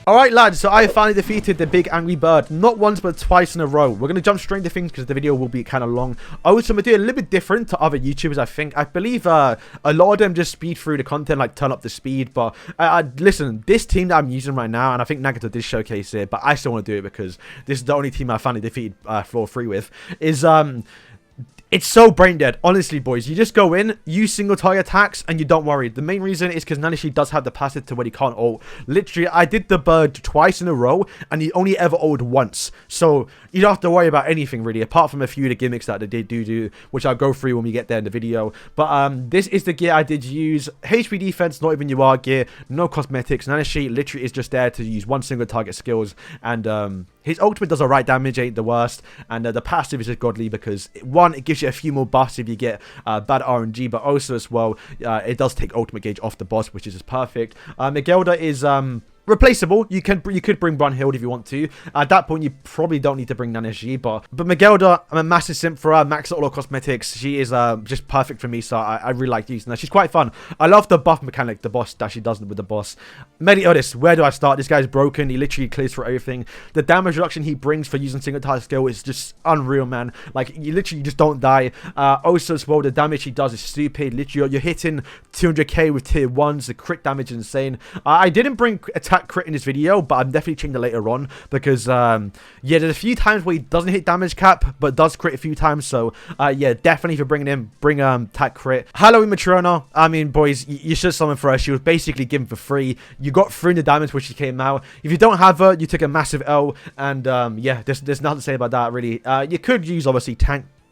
Alright lads, so I finally defeated the big angry bird, not once but twice in a row. We're going to jump straight into things because the video will be kind of long. Also, I'm going to do it a little bit different to other YouTubers, I think. I believe a lot of them just speed through the content, like turn up the speed. But listen, this team that I'm using right now, and I think Nagato did showcase it, but I still want to do it because this is the only team I finally defeated floor 3 with, is it's so brain dead, honestly, boys. You just go in, use single target attacks, and you don't worry. The main reason is because Nanashi does have the passive to where he can't ult. Literally, I did the bird twice in a row, and he only ever ulted once. So you don't have to worry about anything really, apart from a few of the gimmicks that they do, which I'll go through when we get there in the video. But this is the gear I did use. HP defense, not even UR gear, no cosmetics. Nanashi literally is just there to use one single target skills, and his ultimate does alright damage, ain't the worst, and the passive is just godly because, one, it gives you a few more buffs if you get bad RNG, but also as well, it does take ultimate gauge off the boss, which is just perfect. Megellda is replaceable. You could bring Brunhild if you want to. At that point, you probably don't need to bring Nanashi, but Megellda, I'm a massive simp for her. Max out all her cosmetics. She is just perfect for me, so I really like using her. She's quite fun. I love the buff mechanic, the boss that she does with the boss. Meliodas, where do I start? This guy's broken. He literally clears for everything. The damage reduction he brings for using single target skill is just unreal, man. Like, you literally just don't die. Also as well, the damage he does is stupid. Literally, you're hitting 200k with tier 1s. The crit damage is insane. I didn't bring attack crit in this video, but I'm definitely changing it later on because yeah, there's a few times where he doesn't hit damage cap but does crit a few times. So yeah, definitely if you're bringing him, bring attack crit. Halloween Matrona, I mean, boys, you should summon for her. She was basically given for free. You got 300 damage when she came out. If you don't have her, you took a massive L, and yeah, there's nothing to say about that really. You could use obviously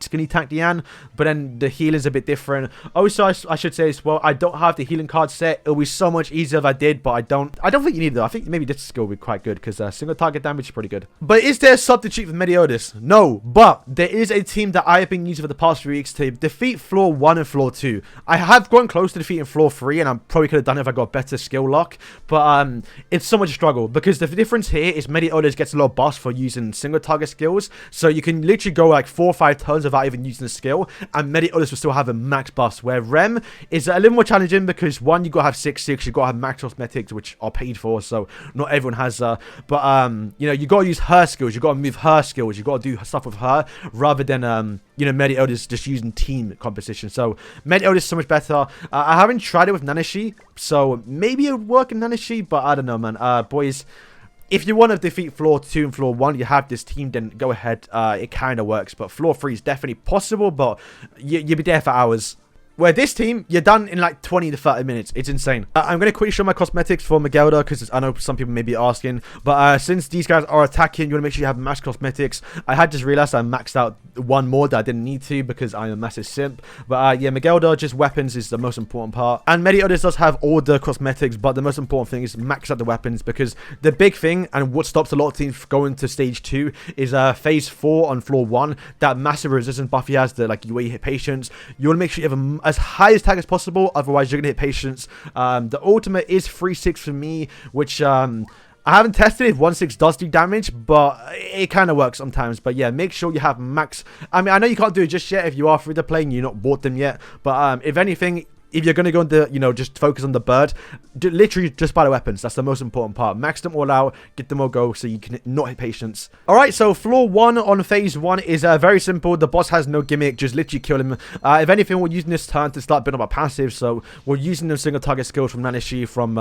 skinny tank Diane, but then the healing's a bit different. Also, I should say as well, I don't have the healing card set. It'll be so much easier if I did, but I don't think you need it though. I think maybe this skill would be quite good because single target damage is pretty good. But is there a substitute for Meliodas? No, but there is a team that I have been using for the past few weeks to defeat floor 1 and floor 2. I have gone close to defeating floor 3, and I probably could have done it if I got better skill lock, but it's so much struggle because the difference here is Meliodas gets a lot of buffs for using single target skills, so you can literally go like 4 or 5 turns without even using the skill, and Meliodas will still have a max buffs, where Rem is a little more challenging because, one, you gotta have 6/6, you gotta have max cosmetics, which are paid for, so not everyone has but you know, you gotta use her skills, you gotta move her skills, you gotta do stuff with her rather than you know, Meliodas just using team composition. So Meliodas is so much better. I haven't tried it with Nanashi, so maybe it would work in Nanashi, but I don't know, man. Boys, if you want to defeat floor 2 and floor 1, you have this team, then go ahead. It kind of works, but floor 3 is definitely possible, but you'll be there for hours. Where this team, you're done in like 20 to 30 minutes. It's insane. I'm going to quickly show my cosmetics for Megellda because I know some people may be asking. But since these guys are attacking, you want to make sure you have max cosmetics. I had just realized I maxed out one more that I didn't need to because I'm a massive simp. But yeah, Megellda, just weapons is the most important part. And Meliodas does have all the cosmetics, but the most important thing is max out the weapons, because the big thing and what stops a lot of teams going to stage 2 is phase 4 on floor 1. That massive resistance buff he has, the where you hit patience. You want to make sure you have as high as tag as possible, otherwise you're gonna hit patience. The ultimate is 3/6 for me, which I haven't tested if 1/6 does do damage, but it kind of works sometimes. But yeah, make sure you have max. I mean, I know you can't do it just yet if you are free to play and you're not bought them yet, but if anything, if you're going to go into, you know, just focus on the bird, literally just buy the weapons. That's the most important part. Max them all out, get them all go so you can not hit patience. Alright, so floor 1 on phase 1 is very simple. The boss has no gimmick, just literally kill him. If anything, we're using this turn to start building up our passive, so we're using the single target skills from Nanashi, from,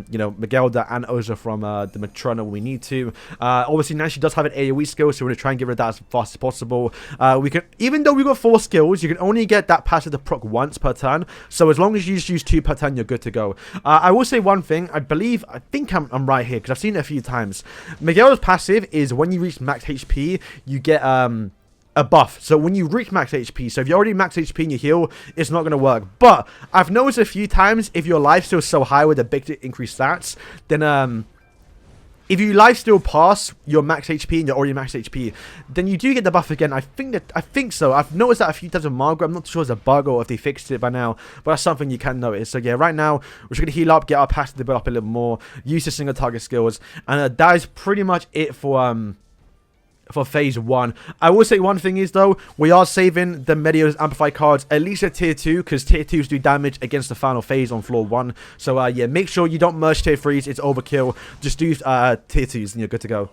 you know, Megellda, and also from the Matrona when we need to. Obviously, Nanashi does have an AoE skill, so we're going to try and get rid of that as fast as possible. We can, even though we got 4 skills, you can only get that passive to proc once per turn, so as long as you just use 2 per turn, you're good to go. I will say one thing. I think I'm right here because I've seen it a few times. Megellda's passive is when you reach max HP, you get a buff. So when you reach max HP, so if you're already max HP and you heal, it's not going to work. But I've noticed a few times if your life steal is so high with a big increased stats, then if you lifesteal past your max HP and you're already max HP, then you do get the buff again. I think so. I've noticed that a few times with Margaret. I'm not sure it's a bug or if they fixed it by now, but that's something you can notice. So yeah, right now we're just gonna heal up, get our passive to build up a little more, use the single target skills, and that is pretty much it for for phase 1. I will say one thing is, though, we are saving the Meliodas Amplify cards at least at tier 2, because tier 2s do damage against the final phase on floor 1. So, yeah, make sure you don't merge tier 3s. It's overkill. Just do tier 2s and you're good to go.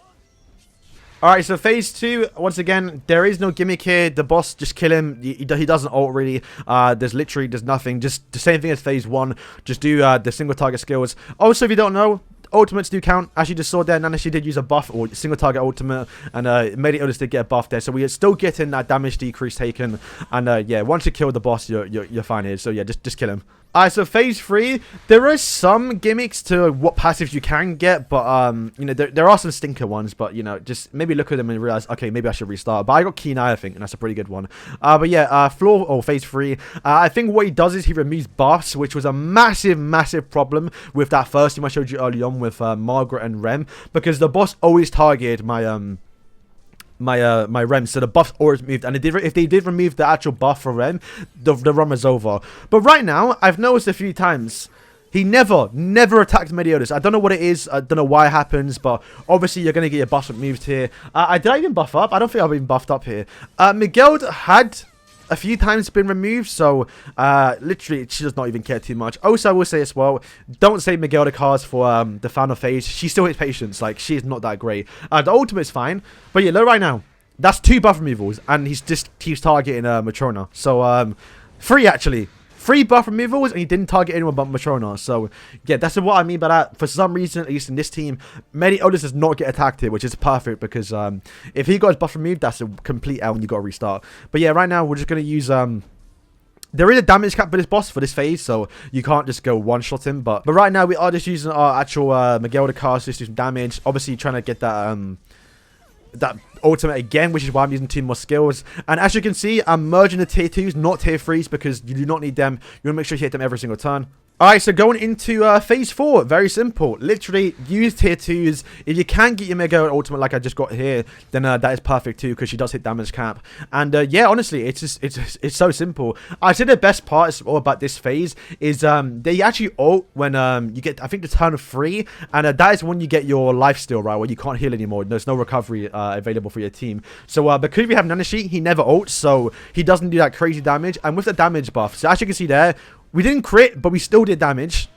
Alright, so phase 2, once again, there is no gimmick here. The boss, just kill him. He doesn't ult, really. There's nothing. Just the same thing as phase 1. Just do the single target skills. Also, if you don't know, ultimates do count. As you just saw there, Nanashi did use a buff, or single target ultimate, and Meliodas did get a buff there. So we are still getting that damage decrease taken. And yeah, once you kill the boss, you're fine here. So yeah, just kill him. Alright, so phase 3, there are some gimmicks to what passives you can get, but you know, there are some stinker ones, but you know, just maybe look at them and realize, okay, maybe I should restart. But I got Keen Eye, I think, and that's a pretty good one. But yeah, phase 3, I think what he does is he removes buffs, which was a massive problem with that first team I showed you early on with Margaret and Rem, because the boss always targeted my my Rem, so the buff's always moved, and if they did remove the actual buff for Rem, the run was over. But right now, I've noticed a few times he never attacked Meliodas. I don't know what it is. I don't know why it happens, but obviously you're gonna get your buff removed here. Did I even buff up? I don't think I've even buffed up here. Megellda had a few times been removed, so literally she does not even care too much. Also, I will say as well, don't save Megellda cards for the final phase. She still hits patience. Like, she is not that great. The ultimate's fine, but yeah, look right now, that's 2 buff removals, and he's just keeps targeting Matrona. So 3 actually. 3 buff removals, and he didn't target anyone but Matrona. So, yeah, that's what I mean by that. For some reason, at least in this team, Meliodas does not get attacked here, which is perfect, because if he got his buff removed, that's a complete L and you got to restart. But yeah, right now, we're just going to use... there is a damage cap for this boss for this phase, so you can't just go one-shot him. But right now, we are just using our actual Megellda cards just to do some damage. Obviously, trying to get that... that ultimate again, which is why I'm using 2 more skills. And as you can see, I'm merging the tier 2s, not tier 3s, because you do not need them. You want to make sure you hit them every single turn. Alright, so going into phase 4, very simple. Literally, use tier 2s. If you can get your Mega ultimate like I just got here, then that is perfect too, because she does hit damage cap. And yeah, honestly, it's so simple. I say the best part is all about this phase is they actually ult when you get, I think, the turn of 3, and that is when you get your life steal, right, where you can't heal anymore. There's no recovery available for your team. So because we have Nanashi, he never ults, so he doesn't do that crazy damage. And with the damage buff, so as you can see there, we didn't crit, but we still did damage.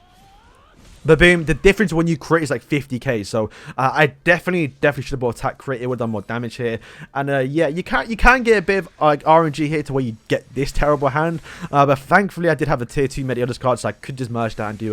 But boom, the difference when you crit is like 50k. So I definitely should have bought attack crit. It would have done more damage here. And yeah, you can get a bit of like RNG here to where you get this terrible hand. But thankfully, I did have a tier 2 Meliodas card, so I could just merge that and do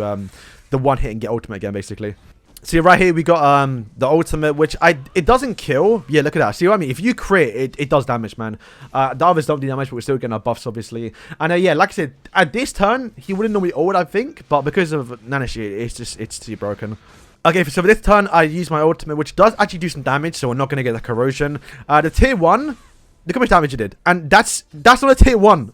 the one hit and get ultimate again, basically. See, right here, we got the ultimate, which it doesn't kill. Yeah, look at that. See what I mean? If you crit, it does damage, man. The others don't do damage, but we're still getting our buffs, obviously. And yeah, like I said, at this turn, he wouldn't normally ult, I think. But because of Nanashi, it's too broken. Okay, so for this turn, I use my ultimate, which does actually do some damage, so we're not going to get the corrosion. The tier 1, look how much damage it did. And that's not a tier 1.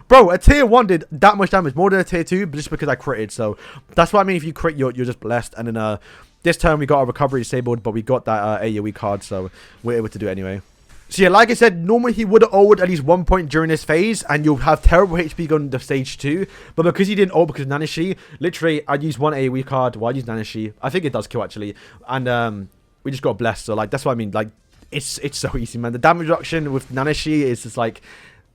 Bro, a tier 1 did that much damage, more than a tier 2, but just because I critted. So that's what I mean. If you crit, you're just blessed. And then this turn, we got our recovery disabled, but we got that AoE card, so we're able to do it anyway. So yeah, like I said, normally he would have ulted at least 1 point during this phase, and you'll have terrible HP going to stage 2. But because he didn't ult because of Nanashi, literally, I'd use 1 AoE card. Well, I'd use Nanashi. I think it does kill, actually. And we just got blessed. So like, that's what I mean. Like, it's so easy, man. The damage reduction with Nanashi is just like...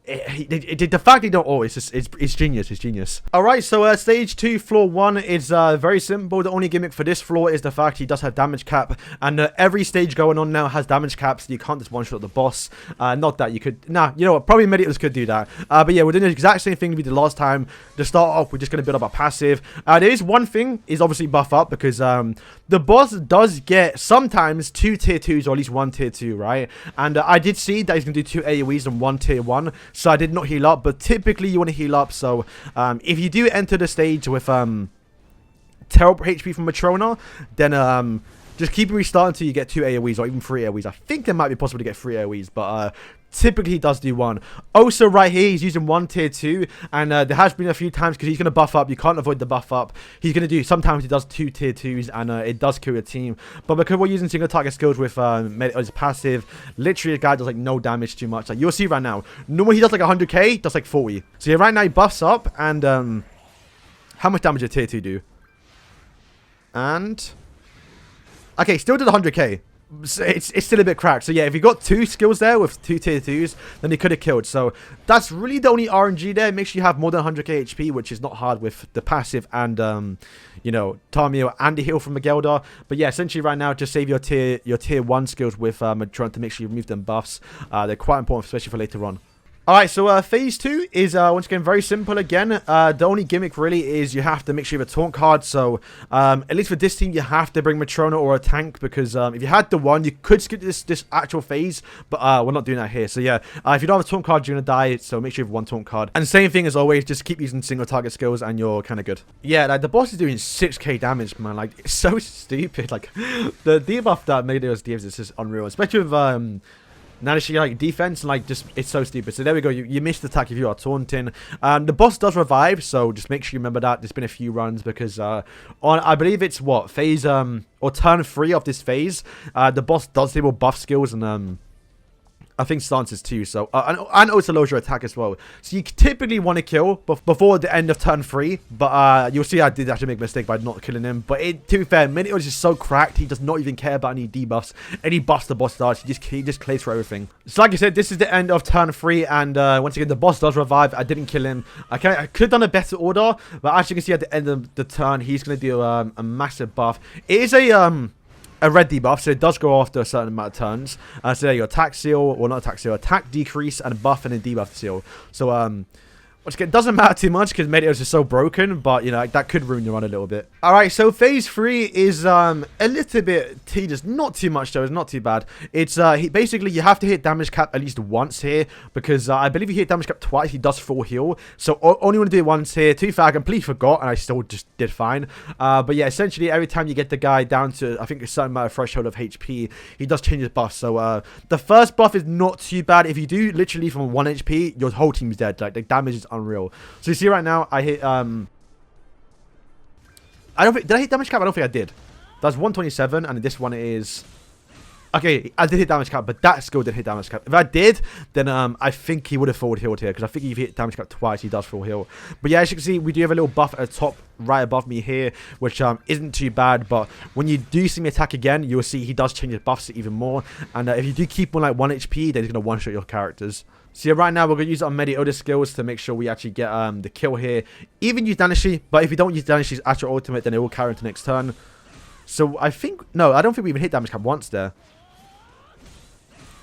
the fact they don't always, it's genius. It's genius. Alright, so stage 2 floor 1 is very simple. The only gimmick for this floor is the fact he does have damage cap, and every stage going on now has damage caps. So you can't just one shot the boss. Not that you could, nah, you know what, probably Meliodas could do that. But yeah, we're doing the exact same thing we did last time. To start off, we're just going to build up our passive. There is one thing, is obviously buff up, because the boss does get sometimes 2 tier 2s, or at least 1 tier 2, right? And I did see that he's going to do 2 AoEs and 1 tier 1. So I did not heal up, but typically you want to heal up. So if you do enter the stage with terrible HP from Matrona, then just keep restarting until you get 2 AoEs or even 3 AoEs. I think it might be possible to get 3 AoEs, but typically he does do 1. Also right here, he's using 1 tier 2, and there has been a few times, because he's going to buff up. You can't avoid the buff up. He's going to do, sometimes he does 2 tier 2s, and it does kill your team. But because we're using single target skills with his passive, literally the guy does like no damage too much. Like you'll see right now, normally he does like 100k, does like 40. So yeah, right now he buffs up, and how much damage did tier 2 do? And okay, still did 100k. So it's still a bit cracked. So yeah, if you got 2 skills there with 2 tier 2s, then he could have killed. So that's really the only RNG there. Make sure you have more than 100k HP, which is not hard with the passive and you know, Tamio and the heal from Megellda. But yeah, essentially right now, just save your tier 1 skills with Madron to make sure you remove them buffs. They're quite important, especially for later on. Alright, so phase 2 is once again very simple again. The only gimmick really is you have to make sure you have a taunt card. So at least for this team you have to bring Matrona or a tank, because if you had the one you could skip this actual phase, but we're not doing that here. So yeah, if you don't have a taunt card you're gonna die, so make sure you have 1 taunt card. And same thing as always, just keep using single target skills and you're kind of good. Yeah, like the boss is doing 6k damage, man. Like it's so stupid. Like the debuff that Megellda gives is just unreal, especially with now she like defense and like just it's so stupid. So there we go. You missed the attack if you are taunting. The boss does revive, so just make sure you remember that. There's been a few runs because on I believe it's what phase or turn 3 of this phase, the boss does enable buff skills and I think stances too, so and also lowers your attack as well. So you typically want to kill before the end of turn 3, but you'll see I did actually make a mistake by not killing him. But to be fair, Meliodas is just so cracked, he does not even care about any debuffs, any buffs the boss does. He just plays for everything. So like I said, this is the end of turn 3, and once again the boss does revive. I didn't kill him. I could have done a better order, but as you can see at the end of the turn, he's going to do a massive buff. It is a red debuff, so it does go after a certain amount of turns. So there you go, attack seal, well not attack seal, attack decrease and buff and then debuff seal. So once again, it doesn't matter too much because Meliodas is so broken, but you know, that could ruin your run a little bit. Alright, so phase 3 is a little bit tedious, not too much though, it's not too bad. It's basically you have to hit damage cap at least once here, because I believe you hit damage cap twice, he does full heal. So only want to do it once here. To be fair, I completely forgot and I still just did fine. But yeah, essentially every time you get the guy down to I think a certain amount of threshold of HP, he does change his buff. So the first buff is not too bad. If you do literally from 1 HP, your whole team's dead. Like the damage is unreal. So you see right now I hit I don't think, did I hit damage cap? I don't think I did. That's 127 and this one is okay, I did hit damage cap, but that skill did hit damage cap. If I did, then I think he would have forward healed here, because I think if he hit damage cap twice, he does full heal. But yeah, as you can see, we do have a little buff at the top right above me here, which isn't too bad. But when you do see me attack again, you'll see he does change his buffs even more. And if you do keep on like 1 HP, then he's going to one-shot your characters. So yeah, right now we're going to use our Meliodas skills to make sure we actually get the kill here. Even use Danishi, but if you don't use Danishi's actual ultimate, then it will carry into next turn. So I think, no, I don't think we even hit damage cap once there.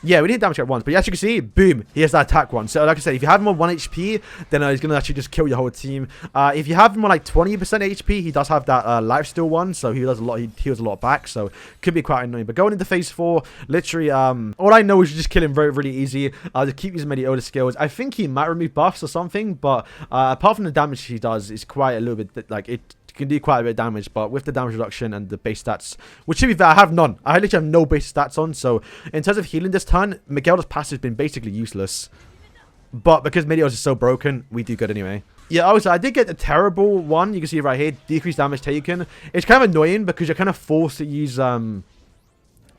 Yeah, we did damage cap once, but as you can see, boom, he has that attack one. So like I said, if you have him on 1 HP, then he's going to actually just kill your whole team. If you have him on like 20% HP, he does have that lifesteal one, so he does a lot, he heals a lot back, so could be quite annoying. But going into phase 4, literally, all I know is you just kill him really easy. Just keep using Meliodas skills. I think he might remove buffs or something, but apart from the damage he does, it's quite a little bit, like, it can do quite a bit of damage. But with the damage reduction and the base stats, which to be fair, I have none. I literally have no base stats on, so in terms of healing this turn, Megellda's passive has been basically useless. But because Meliodas is so broken, we do good anyway. Yeah, also, I did get a terrible one. You can see right here, decreased damage taken. It's kind of annoying because you're kind of forced to use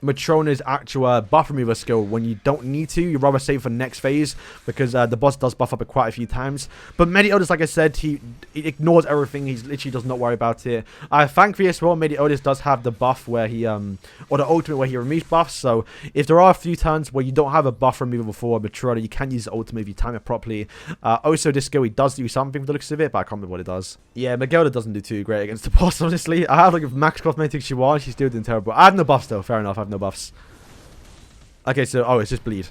Matrona's actual buff remover skill when you don't need to. You'd rather save for next phase because the boss does buff up it quite a few times. But Meliodas, like I said, he ignores everything. He literally does not worry about it. Thankfully as well, Meliodas does have the buff where he or the ultimate where he removes buffs. So if there are a few turns where you don't have a buff remover before Matrona, you can use the ultimate if you time it properly. Also, this skill, he does do something for the looks of it, but I can't remember what it does. Yeah, Megellda doesn't do too great against the boss, honestly. I have like max cosmetic she wants, she's still doing terrible. I have no buffs though, fair enough. I have no buffs. Okay, so oh, it's just bleed.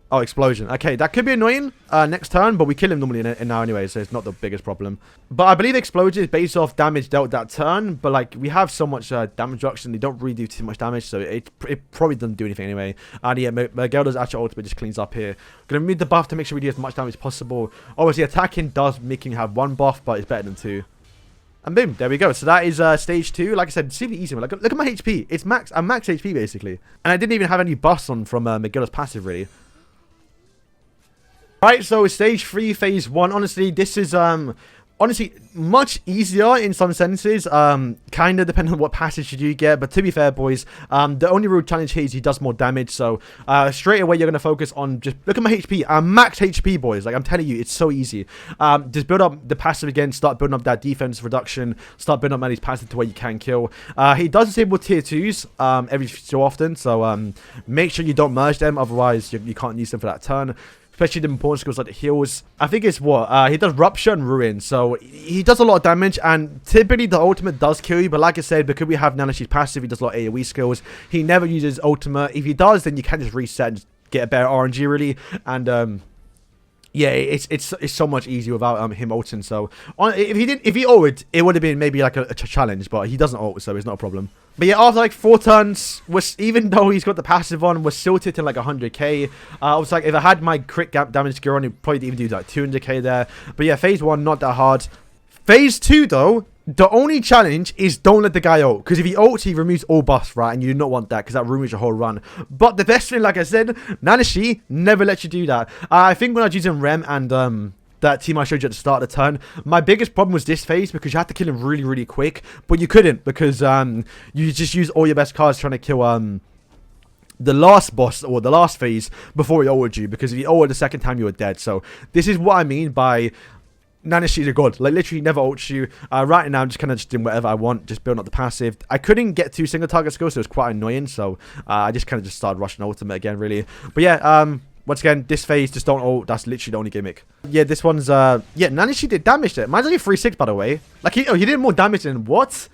Oh, explosion. Okay, that could be annoying next turn, but we kill him normally in now anyway, so it's not the biggest problem. But I believe explosion is based off damage dealt that turn, but like we have so much damage reduction, they don't really do too much damage, so it probably doesn't do anything anyway. And yeah, Megellda's actual ultimate just cleans up here. Gonna remove the buff to make sure we do as much damage as possible. Obviously, attacking does make him have 1 buff, but it's better than 2. And boom, there we go. So that is stage 2. Like I said, super easy. Like, look at my HP. It's max. I'm max HP basically, and I didn't even have any buffs on from Megellda's passive really. Right, so stage 3, phase 1. Honestly, this is honestly, much easier in some senses. Kind of depending on what passage you do get. But to be fair, boys, the only real challenge here is he does more damage. So straight away, you're going to focus on just look at my HP. I'm max HP, boys. Like I'm telling you, it's so easy. Just build up the passive again. Start building up that defense reduction. Start building up Melly's passive to where you can kill. He does disable tier 2s every so often. So make sure you don't merge them. Otherwise, you can't use them for that turn. Especially the important skills like the heals. I think it's what? He does Rupture and Ruin. So he does a lot of damage. And typically the ultimate does kill you. But like I said, because we have Nanashi's passive, he does a lot of AoE skills. He never uses ultimate. If he does, then you can just reset and just get a better RNG really. And yeah, it's so much easier without him ulting. So if he ulted, it would have been maybe like a challenge. But he doesn't ult, so it's not a problem. But yeah, after like 4 turns, even though he's got the passive on, we're still hitting like 100k. I was like, if I had my crit gap damage skill on, he'd probably even do like 200k there. But yeah, phase 1, not that hard. Phase 2 though, the only challenge is don't let the guy ult. Because if he ults, he removes all buffs, right? And you do not want that because that ruins your whole run. But the best thing, like I said, Nanashi never lets you do that. I think when I was using Rem and that team I showed you at the start of the turn, my biggest problem was this phase because you had to kill him really, really quick. But you couldn't because you just used all your best cards trying to kill the last boss or the last phase before he ulted you. Because if he ulted the second time, you were dead. So this is what I mean by Nanashi's a god. Like literally never ults you. Right now I'm just kind of just doing whatever I want, just building up the passive. I couldn't get 2 single target skills, so it was quite annoying. So I just kind of just started rushing ultimate again, really. But yeah, once again, this phase, just don't ult. That's literally the only gimmick. Yeah, this one's, yeah, Nanashi did damage there. Mine's only 3-6, by the way. Like, he did more damage than what?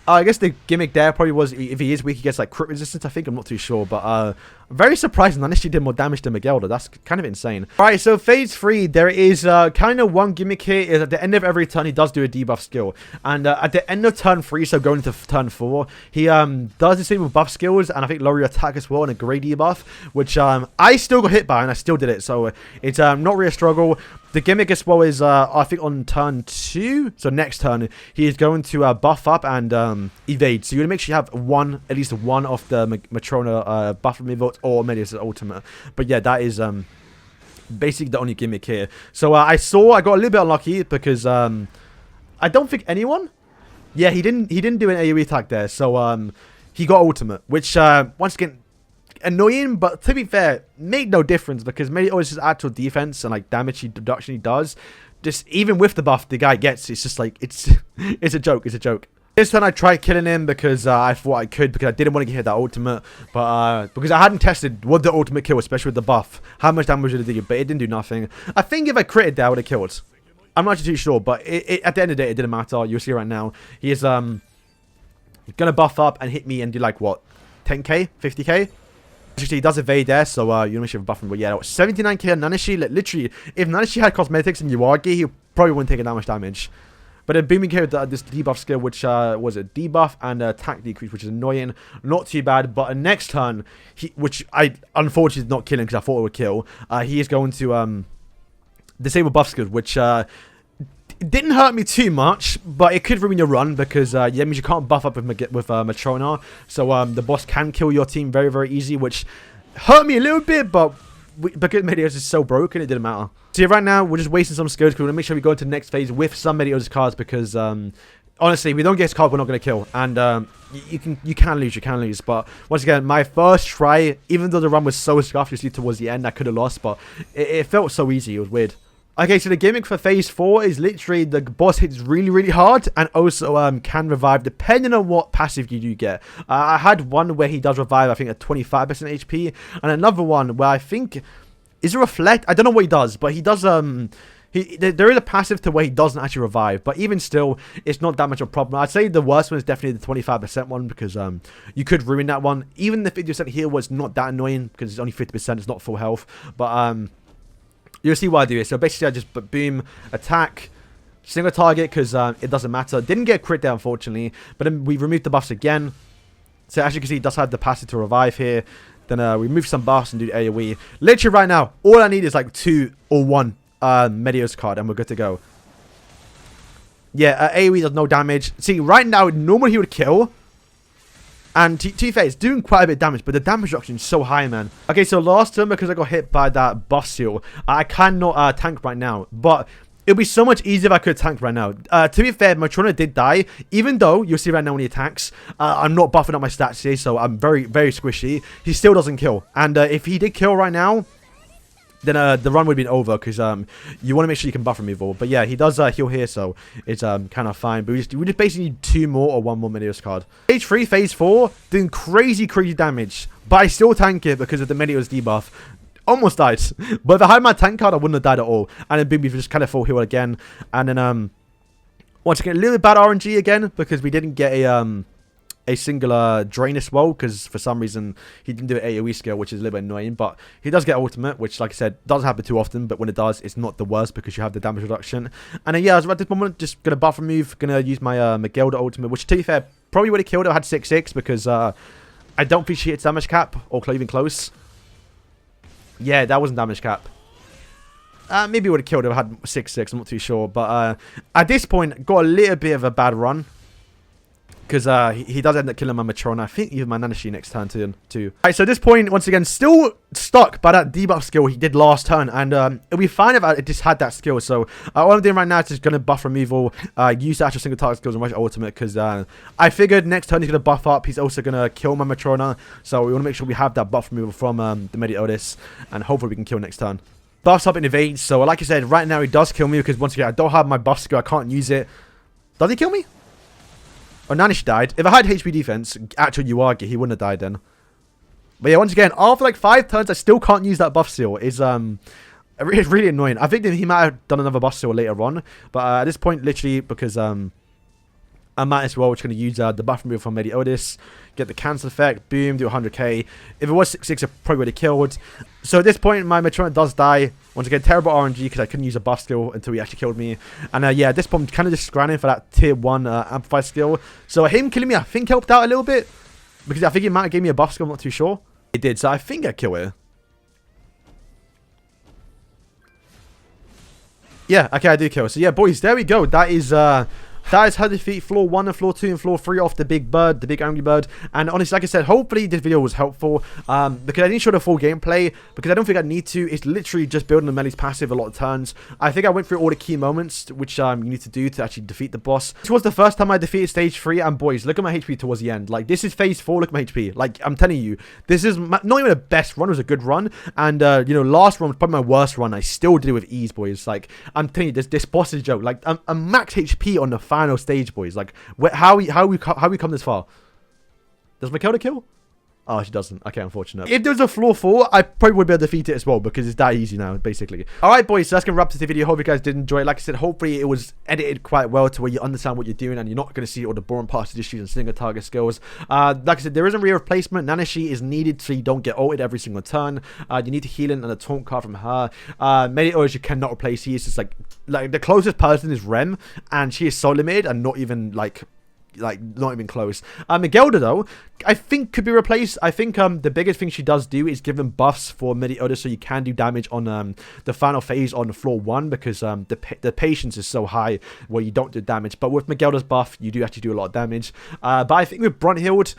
I guess the gimmick there probably was, if he is weak, he gets, like, crit resistance, I think. I'm not too sure, but, very surprising. Nanashi did more damage than Megellda. That's kind of insane. Alright, so phase 3, there is, kind of one gimmick here. Is at the end of every turn, he does do a debuff skill. And, at the end of turn 3, so going into turn 4, he, does the same with buff skills, and I think lower your attack as well, and a great debuff, which, I still got hit by, and I still did it. So, it's, not really a struggle. The gimmick as well is, I think on turn 2, so next turn, he is going to buff up and evade. So you want to make sure you have at least one of the Matrona buff removal or Meliodas' ultimate. But yeah, that is basically the only gimmick here. So I got a little bit unlucky because I don't think anyone. Yeah, he didn't do an AoE attack there. So he got ultimate, which once again, annoying, but to be fair, made no difference because Meliodas' actual defense and like damage reduction he does, just even with the buff the guy gets, it's just like it's a joke. It's a joke. This turn I tried killing him because I thought I could because I didn't want to get that ultimate, but because I hadn't tested what the ultimate kill, especially with the buff, how much damage did it do, but it didn't do nothing. I think if I critted there, I would have killed. I'm not actually too sure, but at the end of the day, it didn't matter. You'll see right now, he is gonna buff up and hit me and do like what, 10k, 50k. Actually, he does evade there, so you don't have a buff him. But yeah, 79k on Nanashi. Literally, if Nanashi had cosmetics and Yuagi, he probably wouldn't take that much damage. But then booming here with this debuff skill, which was a debuff and attack decrease, which is annoying. Not too bad. But next turn, which I unfortunately did not kill him because I thought it would kill. He is going to disable buff skills, which it didn't hurt me too much, but it could ruin your run because yeah, it means you can't buff up with Matrona. So the boss can kill your team very, very easy, which hurt me a little bit, but because Meliodas is so broken, it didn't matter. So yeah, right now, we're just wasting some skills because we want to make sure we go into the next phase with some Meliodas cards because honestly, if we don't get his card, we're not going to kill. And you can lose. But once again, my first try, even though the run was so scuffed, you see towards the end, I could have lost, but it felt so easy. It was weird. Okay, so the gimmick for phase 4 is literally the boss hits really, really hard and also can revive depending on what passive you do get. I had one where he does revive, I think, at 25% HP, and another one where I think is a reflect. I don't know what he does, but he does. There is a passive to where he doesn't actually revive, but even still, it's not that much of a problem. I'd say the worst one is definitely the 25% one because you could ruin that one. Even the 50% here was not that annoying because it's only 50%. It's not full health, but you'll see why I do it. So basically, I just boom, attack, single target because it doesn't matter. Didn't get a crit there, unfortunately. But then we removed the buffs again. So as you can see, it does have the passive to revive here. Then we remove some buffs and do AoE. Literally right now, all I need is like 2 or 1 Meliodas card and we're good to go. Yeah, AoE does no damage. See, right now, normally he would kill. And to be fair, it's doing quite a bit of damage, but the damage reduction is so high, man. Okay, so last turn, because I got hit by that buff seal, I cannot tank right now. But It would be so much easier if I could tank right now. To be fair, Matrona did die, even though you'll see right now when he attacks, I'm not buffing up my stats here, so I'm very, very squishy. He still doesn't kill. And if he did kill right now, then the run would have been over, because you want to make sure you can buffer removal. But yeah, he does heal here, so it's kind of fine. But we just basically need 2 more or 1 more Meliodas card. Stage 3, phase 4, doing crazy damage, but I still tank it because of the Meliodas debuff. Almost died, but if I had my tank card, I wouldn't have died at all. And then we just kind of full heal again. And then once again, a little bit bad RNG again, because we didn't get a singular drain as well, because for some reason he didn't do an AoE skill, which is a little bit annoying. But he does get ultimate, which, like I said, doesn't happen too often, but when it does, it's not the worst because you have the damage reduction. And then yeah, at this moment, just gonna buff remove, gonna use my Megellda ultimate, which to be fair, probably would have killed it. I had 6-6 because I don't think she hits damage cap or even close. Yeah, that wasn't damage cap. Maybe would have killed it if I had 6-6. I'm not too sure. But at this point, got a little bit of a bad run. Because he does end up killing my Matrona. I think even my Nanashi next turn too. Alright, so at this point, once again, still stuck by that debuff skill he did last turn. And it'll be fine if I just had that skill. So all I'm doing right now is just going to buff removal. Use the actual single target skills and rush ultimate. Because I figured next turn he's going to buff up. He's also going to kill my Matrona. So we want to make sure we have that buff removal from the Meliodas. And hopefully we can kill next turn. Buffs up in evade. So like I said, right now he does kill me. Because once again, I don't have my buff skill. I can't use it. Does he kill me? Oh, Nanish died. If I had HP defense, actual Uagi, he wouldn't have died then. But yeah, once again, after like 5 turns, I still can't use that buff seal. It's really annoying. I think that he might have done another buff seal later on. But at this point, literally, because I might as well, just going to use the buff removal from Meliodas, get the cancel effect, boom, do 100k. If it was 6-6, I probably would have killed. So at this point, my Matrona does die. Once again, terrible RNG because I couldn't use a buff skill until he actually killed me. And yeah, at this point, I'm kind of just grinding for that tier 1 amplify skill. So him killing me, I think, helped out a little bit. Because I think he might have gave me a buff skill, I'm not too sure. It did, so I think I kill it. Yeah, okay, I do kill. So yeah, boys, there we go. That is how to defeat floor 1 and floor 2 and floor 3 off the big bird, the big angry bird. And honestly, like I said, hopefully this video was helpful. Because I didn't show the full gameplay, because I don't think I need to. It's literally just building the melee's passive a lot of turns. I think I went through all the key moments which you need to do to actually defeat the boss. This was the first time I defeated stage 3, and boys, look at my HP towards the end. Like, this is phase 4, look at my HP. Like, I'm telling you, this is not even the best run. It was a good run. And you know, last run was probably my worst run. I still did it with ease, boys. Like, I'm telling you, this boss is a joke. Like, I'm max HP on the final stage, boys. Like, how we come this far? Does Megellda kill? Oh, she doesn't. Okay, unfortunate. If there's a floor 4, I probably would be able to defeat it as well, because it's that easy now, basically. Alright, boys, so that's going to wrap up the video. Hope you guys did enjoy it. Like I said, hopefully it was edited quite well to where you understand what you're doing, and you're not going to see all the boring parts of the issues and single target skills. Like I said, there isn't a real replacement. Nanashi is needed so you don't get ulted every single turn. You need to heal in and a taunt card from her. Meliodas you cannot replace. He is just like the closest person is Rem, and she is so limited and not even like not even close. Megellda though, I think could be replaced. I think the biggest thing she does do is give them buffs for Meliodas, so you can do damage on the final phase on floor 1, because the patience is so high where you don't do damage. But with Megellda's buff, you do actually do a lot of damage. But I think with Brunhild,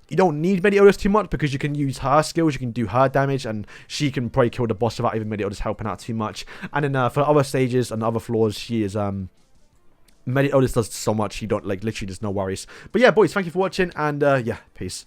you don't need Meliodas too much, because you can use her skills, you can do her damage, and she can probably kill the boss without even Meliodas helping out too much. And then for other stages and other floors, she is Meliodas does so much, you don't, like, literally there's no worries. But yeah, boys, thank you for watching, and yeah, peace.